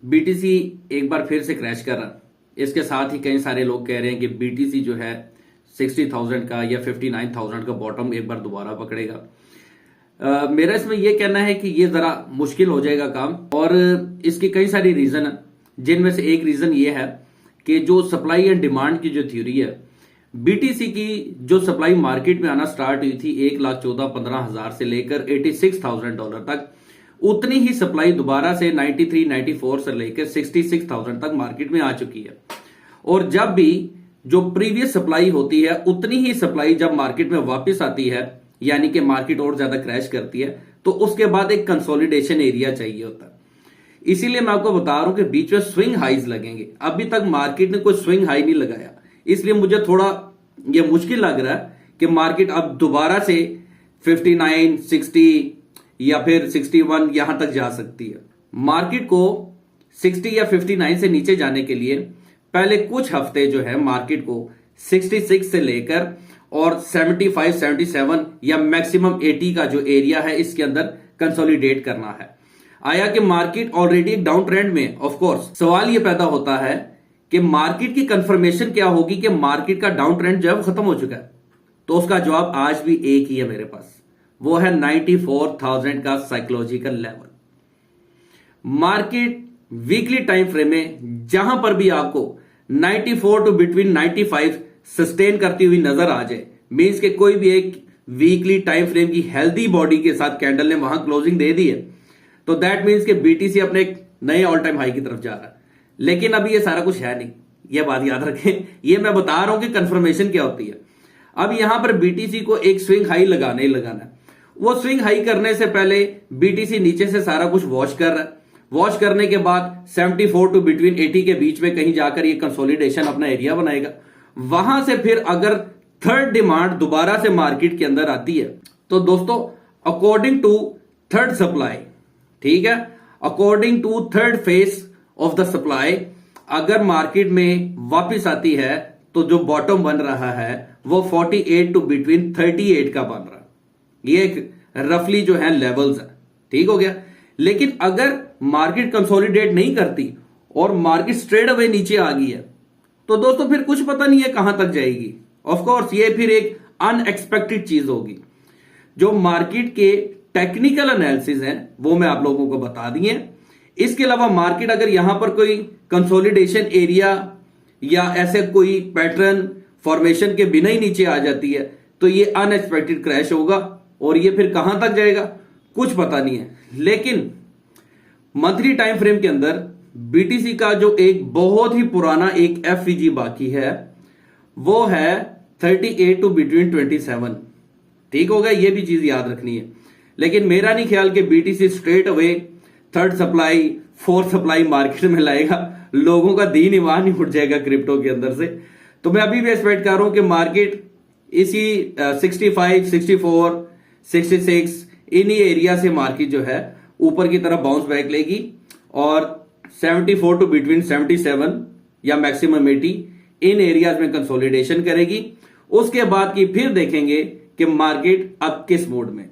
BTC एक बार फिर से क्रैश कर रहा। इसके साथ ही कई सारे लोग कह रहे हैं कि बीटीसी जो है 60,000 का या 59,000 का बॉटम एक बार दोबारा पकड़ेगा। मेरा इसमें यह कहना है कि ये जरा मुश्किल हो जाएगा काम, और इसकी कई सारी रीजन है, जिनमें से एक रीजन ये है कि जो सप्लाई एंड डिमांड की जो थ्योरी है, बीटीसी की जो सप्लाई मार्केट में आना स्टार्ट हुई थी 1,14,15,000 से लेकर $86,000 तक, उतनी ही सप्लाई दोबारा से 93, 94 से लेकर 66,000 तक मार्केट में आ चुकी है। और जब भी जो प्रीवियस सप्लाई होती है उतनी ही सप्लाई जब मार्केट में वापस आती है, यानी कि मार्केट और ज्यादा क्रैश करती है, तो उसके बाद एक कंसोलिडेशन एरिया चाहिए होता है। इसीलिए मैं आपको बता रहा हूं कि बीच में स्विंग हाइज लगेंगे। अभी तक मार्केट ने कोई स्विंग हाई नहीं लगाया, इसलिए मुझे थोड़ा यह मुश्किल लग रहा है कि मार्केट अब दोबारा से 59, 60 या फिर 61 यहां तक जा सकती है। मार्केट को 60 या 59 से नीचे जाने के लिए पहले कुछ हफ्ते जो है मार्केट को 66 से लेकर और 75, 77 या मैक्सिमम 80 का जो एरिया है इसके अंदर कंसोलिडेट करना है। आया कि मार्केट ऑलरेडी एक डाउन ट्रेंड में, ऑफ कोर्स सवाल यह पैदा होता है कि मार्केट की कंफर्मेशन क्या होगी कि मार्केट का डाउन ट्रेंड जो है खत्म हो चुका है। तो उसका जवाब आज भी एक ही है मेरे पास, वो है 94,000 का psychological level. Market weekly time frame में जहां पर भी आपको 94 टू बिटवीन 95 सस्टेन करती हुई नजर आ जाए, मींस के कोई भी एक वीकली टाइम फ्रेम की हेल्दी बॉडी के साथ कैंडल ने वहां क्लोजिंग दे दी है, तो दैट मींस के बीटीसी अपने एक नए ऑल टाइम हाई की तरफ जा रहा है। लेकिन अभी ये सारा कुछ है नहीं, यह बात याद रखें। ये मैं बता रहा हूं कि कंफर्मेशन क्या होती है। अब यहां पर बीटीसी को एक स्विंग हाई लगाना ही लगाना है। वो स्विंग हाई करने से पहले बीटीसी नीचे से सारा कुछ वॉश कर रहा है। वॉश करने के बाद 74 टू बिटवीन 80 के बीच में कहीं जाकर ये कंसोलिडेशन अपना एरिया बनाएगा। वहां से फिर अगर थर्ड डिमांड दोबारा से मार्केट के अंदर आती है, तो दोस्तों अकॉर्डिंग टू थर्ड सप्लाई, ठीक है, according to third phase of the supply, अगर मार्केट में वापस आती है तो जो बॉटम बन रहा है वो 48 टू बिटवीन 38 का बन रहा है। ये रफली जो है लेवल्स है, ठीक हो गया। लेकिन अगर मार्केट कंसोलिडेट नहीं करती और मार्केट स्ट्रेट अवे नीचे आ गई है, तो दोस्तों फिर कुछ पता नहीं है कहां तक जाएगी। ऑफ कोर्स ये फिर एक अनएक्सपेक्टेड चीज होगी। जो मार्केट के टेक्निकल एनालिसिस हैं वो मैं आप लोगों को बता दिए। इसके अलावा मार्केट अगर यहां पर कोई कंसोलिडेशन एरिया या ऐसे कोई पैटर्न फॉर्मेशन के बिना ही नीचे आ जाती है, तो ये अनएक्सपेक्टेड क्रैश होगा और ये फिर कहां तक जाएगा कुछ पता नहीं है। लेकिन मंथली टाइम फ्रेम के अंदर बीटीसी का जो एक बहुत ही पुराना एक एफवीजी बाकी है वो है 38 टू बिटवीन 27, ठीक होगा। ये भी चीज याद रखनी है। लेकिन मेरा नहीं ख्याल कि BTC straight away third supply, fourth supply market में लाएगा। लोगों का दीन ईमान ही उठ जाएगा क्रिप्टो के अंदर से। तो मैं अभी भी एक्सपेक्ट कर रहा हूं कि मार्केट इसी 65, 64, 66 इन्हीं एरिया से मार्केट जो है ऊपर की तरफ बाउंस बैक लेगी और 74 टू बिटवीन 77 या मैक्सिमम 80 इन एरियाज में कंसोलिडेशन करेगी। उसके बाद की फिर देखेंगे कि मार्केट अब किस मोड में।